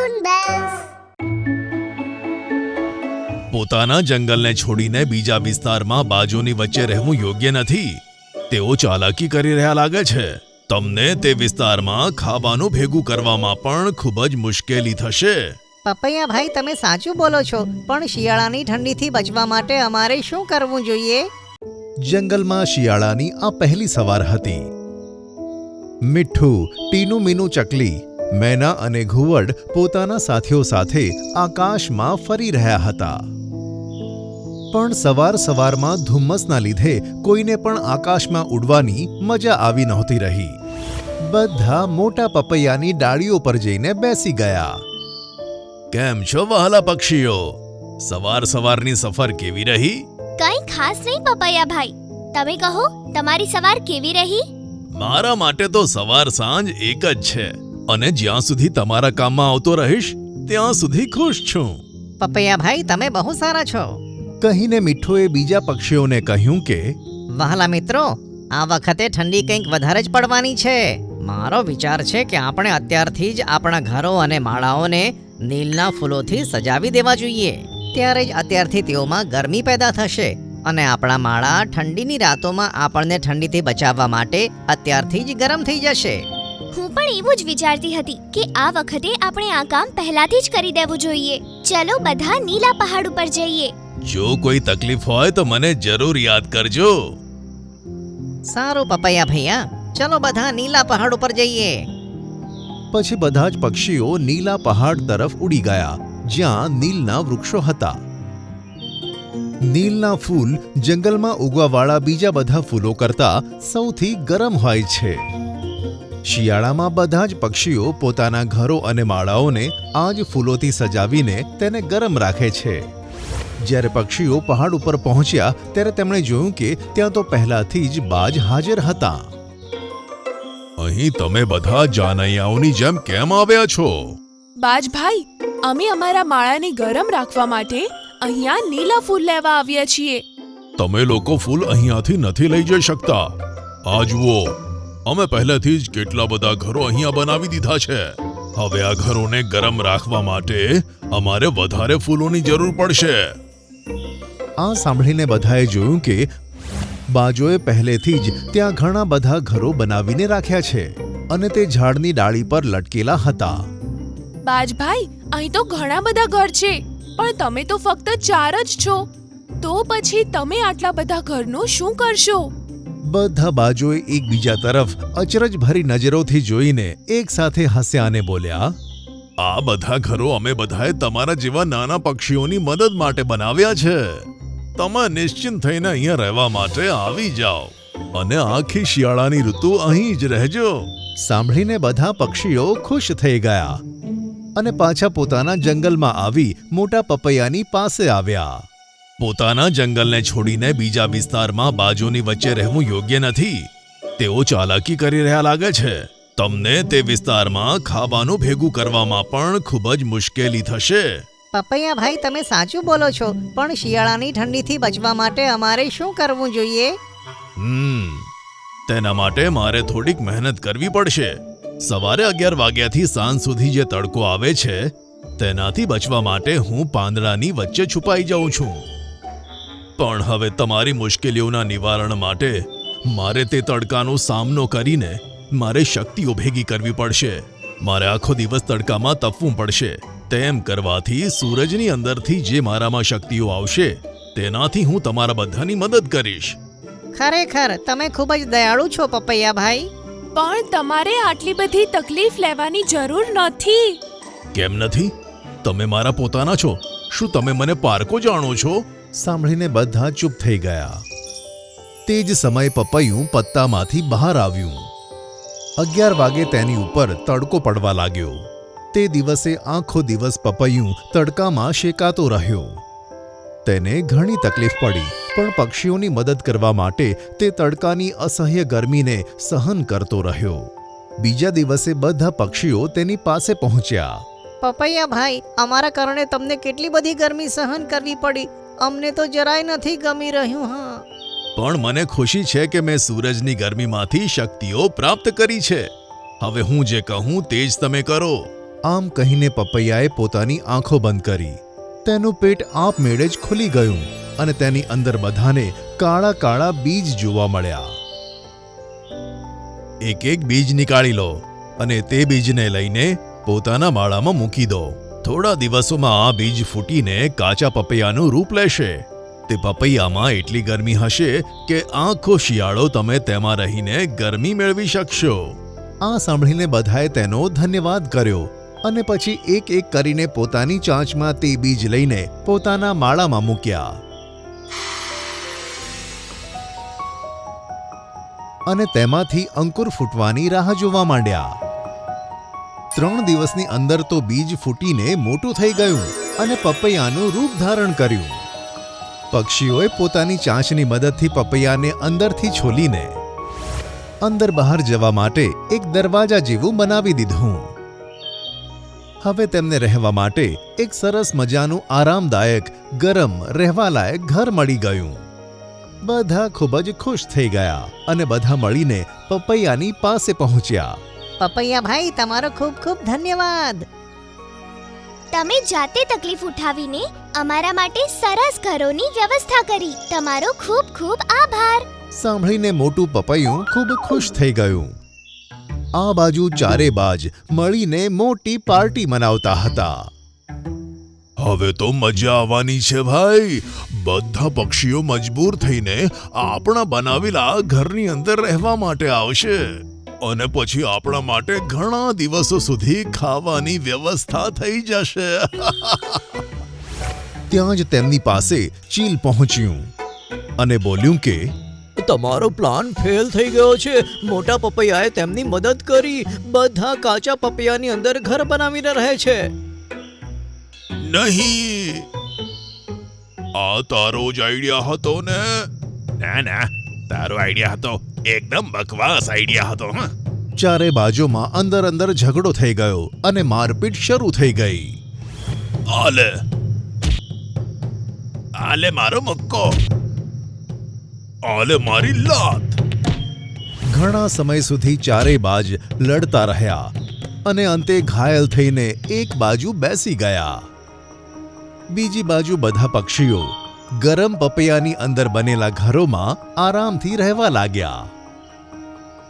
Toon Bells. પોતાના જંગલને છોડીને બીજા વિસ્તારમાં બાજુની વચ્ચે રહેવું યોગ્ય નથી. તેઓ ચાલાકી કરી રહ્યા લાગે છે. તમને તે વિસ્તારમાં ખાવાનું ભેગું કરવામાં પણ ખૂબ જ મુશ્કેલી થશે. પપૈયા ભાઈ, તમે સાચું બોલો છો, પણ શિયાળાની ઠંડીથી બચવા માટે અમારે શું કરવું જોઈએ? જંગલમાં શિયાળાની આ પહેલી સવાર હતી. મીઠું, ટીનું મીનું ચકલી, મેના અને ઘુવડ પોતાના સાથીઓ સાથે આકાશમાં ફરી રહ્યા હતા. પણ સવારમાં ધુમ્મસના લીધે કોઈને પણ આકાશમાં ઉડવાની મજા આવી નહોતી રહી. બધા મોટા પપૈયાની ડાળીઓ પર જઈને બેસી ગયા. કેમ છો વહાલા પક્ષીઓ? સવારની સફર કેવી રહી? કંઈ ખાસ નહીં પપૈયા ભાઈ, તમે કહો તમારી સવાર કેવી રહી? મારા માટે તો સવાર સાંજ એક જ છે, અને જ્યાં સુધી તમારા કામમાં આવતો રહીશ ત્યાં સુધી ખુશ છું. પપૈયા ભાઈ, તમે બહુ સારા છો. કહીને મીઠુએ બીજા પક્ષીઓને કહ્યું કે વહાલા મિત્રો, આ વખતે ઠંડી કંઈક વધારે જ પડવાની છે. મારો વિચાર છે કે આપણે અત્યારથી જ આપણા ઘરો અને માળાઓને નીલના ફૂલોથી સજાવી દેવા જોઈએ. ત્યારે જ અત્યારથી તેઓમાં ગરમી પેદા થશે, અને આપણા માળા ઠંડીની રાતોમાં આપણને ઠંડીથી બચાવવા માટે અત્યારથી જ ગરમ થઈ જશે. હું પણ એવું જ વિચારતી હતી કે આ વખતે આપણે આ કામ પહેલાથી જ કરી દેવું જોઈએ. ચલો બધા નીલા પહાડ ઉપર જઈએ. જો કોઈ તકલીફ હોય તો મને જરૂર યાદ કરજો. સારું પપૈયા ભૈયા, ચલો બધા નીલા પહાડ ઉપર જઈએ. પછી બધા જ પક્ષીઓ નીલા પહાડ તરફ ઉડી ગયા, જ્યાં નીલના વૃક્ષો હતા. નીલના ફૂલ જંગલમાં ઉગવાવાળા બીજા બધા ફૂલો કરતા સૌથી ગરમ હોય છે. શિયાળામાં બધા જ પક્ષીઓ પોતાના ઘરો અને માળાઓને આ જ ફૂલોથી સજાવીને તેને ગરમ રાખે છે. જ્યારે પક્ષીઓ પહાડ ઉપર પહોંચ્યા ત્યારે તેમણે જોયું કે ત્યાં તો પહેલાથી જ બાજ હાજર હતા. અહીં તમે બધા જાનૈયાઓની જેમ કેમ આવ્યા છો? બાજભાઈ, અમે અમારા માળાને ગરમ રાખવા માટે અહીંયા નીલા ફૂલ લેવા આવ્યા છીએ. તમે લોકો ફૂલ અહીંયાથી નથી લઈ જઈ શકતા. આ જુઓ, અમે પહેલેથી જ કેટલા બધા ઘરો અહીંયા બનાવી દીધા છે. હવે આ ઘરોને ગરમ રાખવા માટે અમારે વધારે ફૂલોની જરૂર પડશે. આ સાંભળીને બધાએ જોયું કે બાજોએ પહેલેથી જ ત્યાં ઘણા બધા ઘરો બનાવીને રાખ્યા છે, અને તે ઝાડની ડાળી પર લટકેલા હતા. બાજભાઈ, અહીં તો ઘણા બધા ઘર છે, પણ તમે તો ફક્ત 4 જ છો. તો પછી તમે આટલા બધા ઘરનું શું કરશો? બધા બાજોએ એકબીજા તરફ અચરજભરી નજરોથી જોઈને એક સાથે હસ્યા અને બોલ્યા, આ બધા ઘરો અમે બધાએ તમારા જેવા નાના પક્ષીઓની મદદ માટે બનાવ્યા છે. તમે નિશ્ચિંત થઈને અહીંયા રહેવા માટે આવી જાઓ, અને આખી શિયાળાની ઋતુ અહીં જ રહેજો. સાંભળીને બધા પક્ષીઓ ખુશ થઈ ગયા અને પાછા પોતાના જંગલમાં આવી મોટા પપૈયાની પાસે આવ્યા. પોતાના જંગલને છોડીને બીજા વિસ્તારમાં બાજુની વચ્ચે રહેવું યોગ્ય નથી. તેઓ ચાલાકી કરી રહ્યા લાગે છે. તમને તે વિસ્તારમાં ખાવાનું ભેગું કરવામાં પણ ખૂબ જ મુશ્કેલી થશે. પપૈયા ભાઈ, તમે સાચું બોલો છો, પણ શિયાળાની ઠંડીથી બચવા માટે અમારે શું કરવું જોઈએ? તેના માટે મારે થોડીક મહેનત કરવી પડશે. સવારે 11 વાગ્યાથી સાંજ સુધી જે તડકો આવે છે તેનાથી બચવા માટે હું પાંદડાની વચ્ચે છુપાઈ જાઉં છું. પણ હવે તમારી મુશ્કેલીઓના નિવારણ માટે મારે તે તડકાનો સામનો કરીને મારે શક્તિઓ ભેગી કરવી પડશે. મારે આખો દિવસ તડકામાં તપવું પડશે. તેમ કરવાથી સૂરજની અંદરથી જે મારામાં શક્તિઓ આવશે તેનાથી હું તમારા બધાની મદદ કરીશ. ખરેખર તમે ખૂબ જ દયાળુ છો પપૈયા ભાઈ. પણ તમારે આટલી બધી તકલીફ લેવાની જરૂર નથી. કેમ નથી? તમે મારા પોતાના છો. શું તમે મને પારકો જાણો છો? સાંભળીને બધા ચૂપ થઈ ગયા. તે જ સમયે પપૈયું પત્તામાંથી બહાર આવ્યું. 11 વાગે તેની ઉપર તડકો પડવા લાગ્યો. તે દિવસે આખો દિવસ પપૈયું તડકામાં શેકાતો રહ્યો. તેને ઘણી તકલીફ પડી, પણ પક્ષીઓની મદદ કરવા માટે તે તડકાની અસહ્ય ગરમીને સહન કરતો રહ્યો. બીજા દિવસે બધા પક્ષીઓ તેની પાસે પહોંચ્યા. પપૈયા ભાઈ, અમારા કારણે તમને કેટલી બધી ગરમી સહન કરવી પડી. અમને તો જરાય નથી ગમી રહ્યું. હા, પણ મને ખુશી છે કે મેં સૂરજની ગરમીમાંથી શક્તિઓ પ્રાપ્ત કરી છે. હવે હું જે કહું તે જ તમે કરો. આમ કહીને પપૈયાએ પોતાની આંખો બંધ કરી. તેનું પેટ આપમેળે જ ખુલી ગયું અને તેની અંદર બધાને કાળા કાળા બીજ જોવા મળ્યા. એક એક બીજ નીકાળી લો અને તે બીજને લઈને પોતાના માળામાં મૂકી દો. થોડા દિવસોમાં આ બીજ ફૂટીને કાચા પપૈયાનું રૂપ લેશે. તે પપૈયામાં એટલી ગરમી હશે કે આખો શિયાળો તમે તેમાં રહીને ગરમી મેળવી શકશો. આ સાંભળીને બધાએ તેનો ધન્યવાદ કર્યો અને પછી એક એક કરીને પોતાની ચાંચમાં તે બીજ લઈને પોતાના માળામાં મૂક્યા. અને તેમાંથી અંકુર ફૂટવાની રાહ જોવા માંડ્યા. 3 દિવસની અંદર તો બીજ ફૂટીને મોટું થઈ ગયું અને પપૈયાનું રૂપ ધારણ કર્યું. પક્ષીઓએ પોતાની ચાંચની મદદથી પપૈયાને અંદરથી છોલીને અંદર બહાર જવા માટે એક દરવાજા જેવું બનાવી દીધું. હવે તેમને રહેવા માટે એક સરસ મજાનું આરામદાયક ગરમ રહેવાલાયક ઘર મળી ગયું. બધા ખૂબ જ ખુશ થઈ ગયા અને બધા મળીને પપૈયાની પાસે પહોંચ્યા. પપૈયા ભાઈ, તમારો ખૂબ ખૂબ ધન્યવાદ. તમે જાતે તકલીફ ઉઠાવીને અમારા માટે સરસ ઘરોની વ્યવસ્થા કરી. તમારો ખૂબ ખૂબ આભાર. સાંભળીને મોટું પપૈયું ખૂબ ખુશ થઈ ગયું. આ બાજુ ચારે બાજ મળીને મોટી પાર્ટી મનાવતા હતા. હવે તો મજા આવવાની છે ભાઈ. બધા પક્ષીઓ મજબૂર થઈને આપણા બનાવેલા ઘરની અંદર રહેવા માટે આવશે અને પછી આપણા માટે ઘણા દિવસો સુધી ખાવાની વ્યવસ્થા થઈ જશે. ત્યાં જ તેમની પાસે ચીલ પહોંચ્યું અને બોલ્યું કે તમારો પ્લાન ફેલ થઈ ગયો છે. મોટા પપૈયાએ તેમની મદદ કરી. બધા કાચા પપૈયાની અંદર ઘર બનાવીને રહે છે. નહીં, આ તારો જ આઈડિયા હતો ને? ના ના, તારો આઈડિયા હતો. એકદમ બકવાસ આઈડિયા હતો. ચારે બાજુમાં અંદર અંદર ઝઘડો થઈ ગયો અને મારપીટ શરૂ થઈ ગઈ. આલે આલે મારો મુક્કો, આલે મારી લાત. ઘણા સમય સુધી ચારે બાજ લડતા રહ્યા અને અંતે ઘાયલ થઈને એક બાજુ બેસી ગયા. બીજી બાજુ બધા પક્ષીઓ ગરમ પપૈયાની અંદર બનેલા ઘરોમાં આરામથી રહેવા લાગ્યા.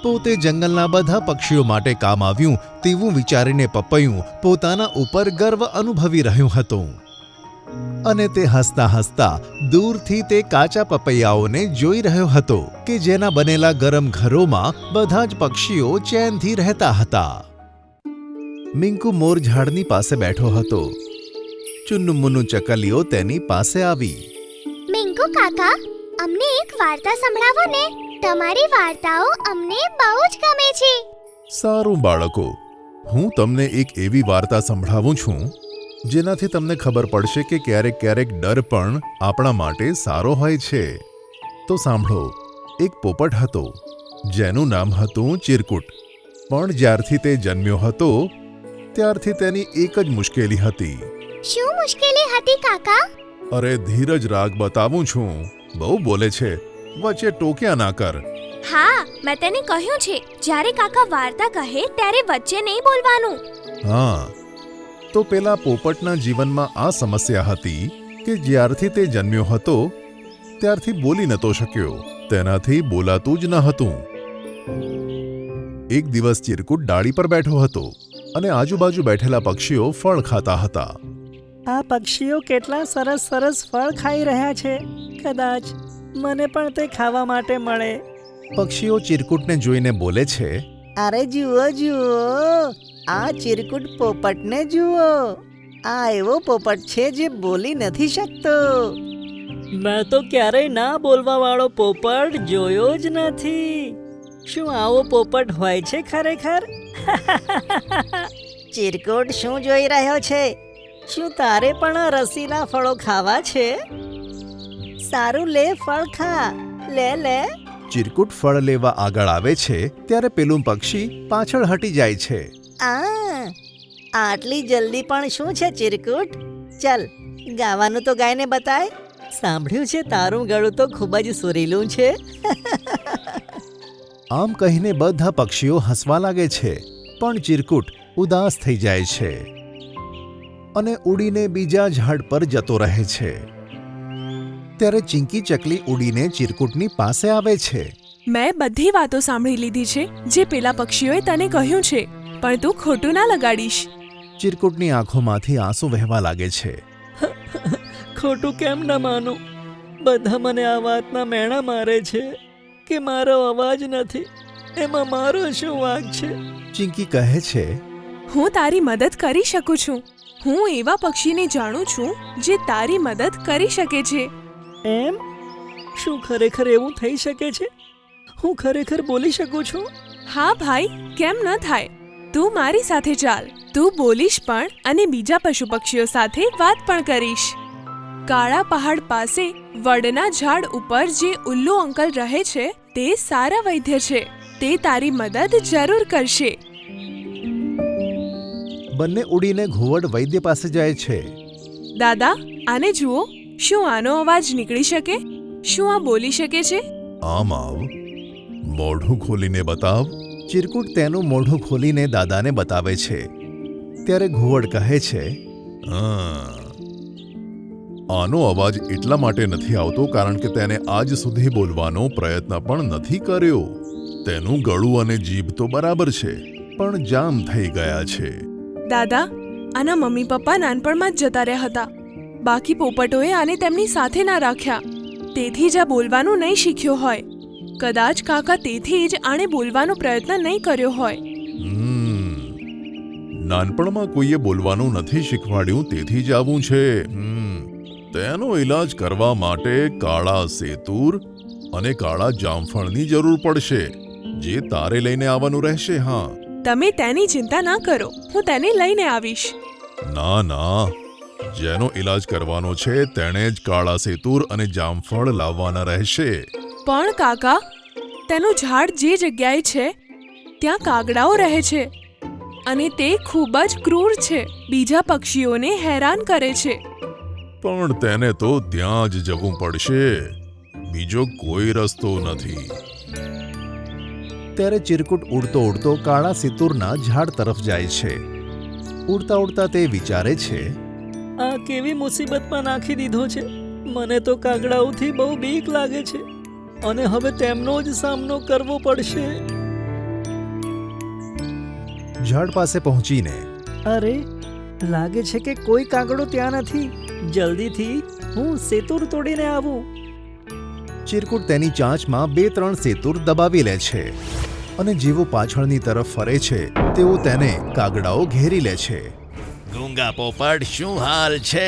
પોતે જંગલના બધા પક્ષીઓ માટે કામ આવ્યું તેવું વિચારીને પપૈયું પોતાના ઉપર ગર્વ અનુભવી રહ્યું હતું અને તે હસતા હસતા દૂરથી તે કાચા પપૈયાઓને જોઈ રહ્યો હતો કે જેના બનેલા ગરમ ઘરોમાં બધા જ પક્ષીઓ ચેનથી રહેતા હતા. મિંકુ મોર ઝાડની પાસે બેઠો હતો. ચુન્નુમુન્નુ ચકલીઓ તેની પાસે આવી. મિંકુ કાકા, અમને એક વાર્તા સંભળાવો ને. તમારી વાર્તાઓ અમને બહુ જ ગમે છે. સારું બાળકો, હું તમને એક એવી વાર્તા સંભળાવું છું જેનાથી તમને ખબર પડશે કે ક્યારેક ક્યારેક ડર પણ આપણા માટે સારો હોય છે. તો સાંભળો. એક પોપટ હતો જેનું નામ હતું ચિરકુટ. પણ જ્યારથી તે જન્મ્યો હતો ત્યારથી તેની એક જ મુશ્કેલી હતી. શું મુશ્કેલી હતી કાકા? અરે ધીરજ રાગ, બતાવું છું. બહુ બોલે છે, વચ્ચે ટોક્યા ના કર. હા, મેં તેને કહ્યું છે જ્યારે કાકા વાર્તા કહે ત્યારે વચ્ચે નહીં બોલવાનું. હા, તો પેલા પોપટના જીવનમાં આ સમસ્યા હતી કે જ્યારથી તે જન્મ્યો હતો ત્યારથી બોલી નતો શક્યો. તેનાથી બોલાતું જ ન હતું. એક દિવસ ચિરકુટ ડાળી પર બેઠો હતો અને આજુબાજુ બેઠેલા પક્ષીઓ ફળ ખાતા હતા. આ પક્ષીઓ કેટલા સરસ સરસ ફળ ખાઈ રહ્યા છે. કદાચ મને પણ તે ખાવા માટે મળે. પક્ષીઓ ચિરકુટને જોઈને બોલે છે, અરે જુઓ જુઓ, આ ચિરકુટ પોપટને જુઓ. આ એવો પોપટ છે જે બોલી નથી શકતો. મેં તો ક્યારેય ના બોલવા વાળો પોપટ જોયો જ નથી. શું આવો પોપટ હોય છે ખરેખર? ચિરકુટ શું જોઈ રહ્યો છે? શું તારે પણ આ રસીલા ફળો ખાવા છે? સારું, લે, ફળ ખા. લે લે. ચિરકુટ ફળ લેવા આગળ આવે છે ત્યારે પેલું પક્ષી પાછળ હટી જાય છે. આટલી જલ્દી પણ શું છે ચિરકુટ? ચલ, ગાવાનું તો ગાઈને બતાય. સાંભળ્યું છે તારું ગળું તો ખૂબ જ સુરીલું છે. આમ કહીને બધા પક્ષીઓ હસવા લાગે છે પણ ચિરકુટ ઉદાસ થઈ જાય છે અને ઉડીને બીજા ઝાડ પર જતો રહે છે. ત્યારે ચિંકી ચકલી ઉડીને ચિરકુટની પાસે આવે છે. મેં બધી વાતો સાંભળી લીધી છે જે પેલા પક્ષીઓએ તને કહ્યું છે, પણ તું ખોટું ના લગાડીશ. ચિરકુટની આંખોમાંથી આંસુ વહેવા લાગે છે. ખોટું કેમ ન માનું? બધા મને આ વાતના મેણા મારે છે કે મારો અવાજ નથી. એમાં મારો શું વાંક છે? ચિંકી કહે છે, હું તારી મદદ કરી શકું છું. હું એવા પક્ષીને જાણું છું જે તારી મદદ કરી શકે છે. એમ? શું ખરેખર એવું થઈ શકે છે? હું ખરેખર બોલી શકું છું? હા ભાઈ, કેમ ન થાય? તું મારી સાથે ચાલ. તું બોલીશ પણ અને બીજા પશુ પક્ષીઓ સાથે વાત પણ કરીશ. કાળા પહાડ પાસે વડના ઝાડ ઉપર જે ઉલ્લુ અંકલ રહે છે તે સારા વૈદ્ય છે. તે તારી મદદ જરૂર કરશે. બંને ઉડીને ઘુવડ વૈદ્ય પાસે જાય છે. દાદા, આને જુઓ. શું આનો અવાજ નીકળી શકે? શું આ બોલી શકે છે? આમ આવ, મોઢું ખોલીને બતાવ. ચિરકુટ તેનું મોઢું ખોલીને દાદાને બતાવે છે. ત્યારે ઘુવડ કહે છે, આનો અવાજ એટલા માટે નથી આવતો કારણ કે તેને આજ સુધી બોલવાનો પ્રયત્ન પણ નથી કર્યો. તેનું ગળું અને જીભ તો બરાબર છે, પણ જામ થઈ ગયા છે. દાદા, આના મમ્મી પપ્પા નાનપણમાં જ જતા રહ્યા હતા. બાકી પોપટોએ આને તેમની સાથે ના રાખ્યા. તેથી જ આ બોલવાનું નહીં શીખ્યો હોય. કદાચ કાકા તેથી જ આણે બોલવાનો પ્રયત્ન નહીં કર્યો હોય. નાનપણમાં કોઈએ બોલવાનું નથી શીખવાડ્યું, તેથી જ આવું છે. તેનો ઈલાજ કરવા માટે કાળા સેતુર અને કાળા જામફળની જરૂર પડશે, જે તારે લઈને આવવાનું રહેશે. હા, તમે તેની ચિંતા ના કરો, હું તેને લઈને આવીશ. ના ના, જેનો ઈલાજ કરવાનો છે તેણે જ કાળા સેતુર અને જામફળ લાવવાના રહેશે. પણ કાકા, તેનું ઝાડ જે જગ્યાએ છે ત્યાં કાગડાઓ રહે છે અને તે ખૂબ જ ક્રૂર છે. બીજા પક્ષીઓને હેરાન કરે છે. પણ તેને તો ત્યાં જ જવું પડશે, બીજો કોઈ રસ્તો નથી. ત્યારે ચિરકુટ ઉડતો ઉડતો કાળા સિતુરના ઝાડ તરફ જાય છે. ઉડતા ઉડતા તે વિચારે છે, આ કેવી મુસીબતમાં નાખી દીધો છે. મને તો કાગડાઓથી બહુ બીક લાગે છે અને હવે તેમનો જ સામનો કરવો પડશે. ઝાડ પાસે પહોંચીને, અરે, લાગે છે કે કોઈ કાગડો ત્યાં નથી. જલ્દીથી હું સેતુર તોડીને આવું. ચિરકુટ તેની ચાંચમાં 2-3 સેતુર દબાવી લે છે અને જેવો પાછળની તરફ ફરે છે તેવો તેને કાગડાઓ ઘેરી લે છે. ગૂંગા પોપટ, શું હાલ છે?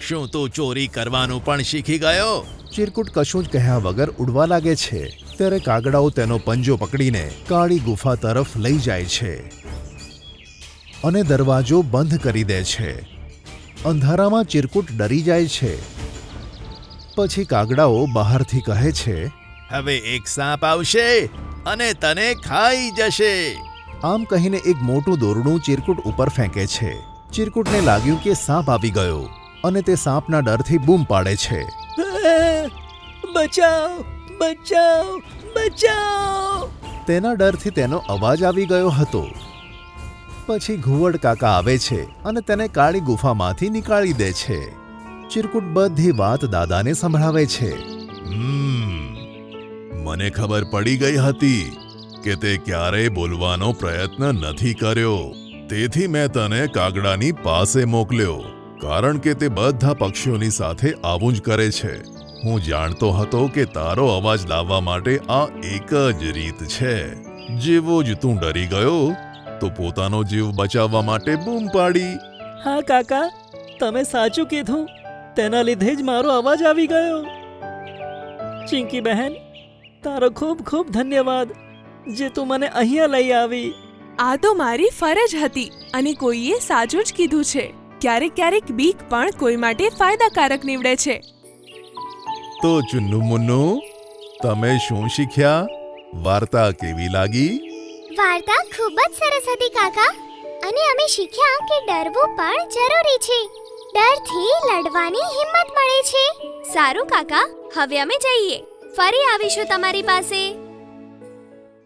શું તું ચોરી કરવાનું પણ શીખી ગયો? ચિરકુટ કશું જ કહ્યા વગર ઉડવા લાગે છે. ત્યારે કાગડાઓ તેનો પંજો પકડીને કાળી ગુફા તરફ લઈ જાય છે અને દરવાજો બંધ કરી દે છે. અંધારામાં ચિરકુટ ડરી જાય છે. પછી કાગડાઓ બહારથી કહે છે, હવે એક સાપ આવશે અને તને ખાઈ જશે. આમ કહીને એક મોટું દોરડું ચિરકુટ ઉપર ફેંકે છે. ચિરકુટને લાગ્યું કે સાપ આવી ગયો અને તે સાપના ડરથી બૂમ પાડે છે, બચાવ, બચાવ, બચાવ. તેના ડરથી તેનો અવાજ આવી ગયો હતો. પછી ઘુવડ કાકા આવે છે અને તેને કાળી ગુફામાંથી નીકાળી દે છે. ચિરકુટ બધી વાત દાદાને સંભળાવે છે. મને ખબર પડી ગઈ હતી કે તે ક્યારેય બોલવાનો પ્રયત્ન નથી કર્યો, તેથી મેં તને કાગડાની પાસે મોકલ્યો, કારણ કે તે બધા પક્ષીઓની સાથે આવું જ કરે છે. હું જાણતો હતો કે તારો અવાજ લાવવા માટે આ એક જ રીત છે. જેવો જ તું ડરી ગયો તો પોતાનો જીવ બચાવવા માટે બૂમ પાડી. હા કાકા, તમે સાચું કીધું. તેના લીધે જ મારો અવાજ આવી ગયો. ચિંકી બહેન, તારો ખૂબ ખૂબ ધન્યવાદ જે તું મને અહીંયા લઈ આવી. આ તો મારી ફરજ હતી અને કોઈએ સાચું જ કીધું છે. ક્યારેક ક્યારેક બીક પણ કોઈ માટે ફાયદાકારક નીવડે છે. તો ચુન્નુ મુન્નુ, તમે શું શીખ્યા? વાર્તા કેવી લાગી? વાર્તા ખૂબ જ સરસ હતી કાકા. અને અમે શીખ્યા કે ડરવું પણ જરૂરી છે. ડરથી લડવાની હિંમત મળે છે. સારું કાકા, હવે અમે જઈએ. ફરી આવીશું તમારી પાસે.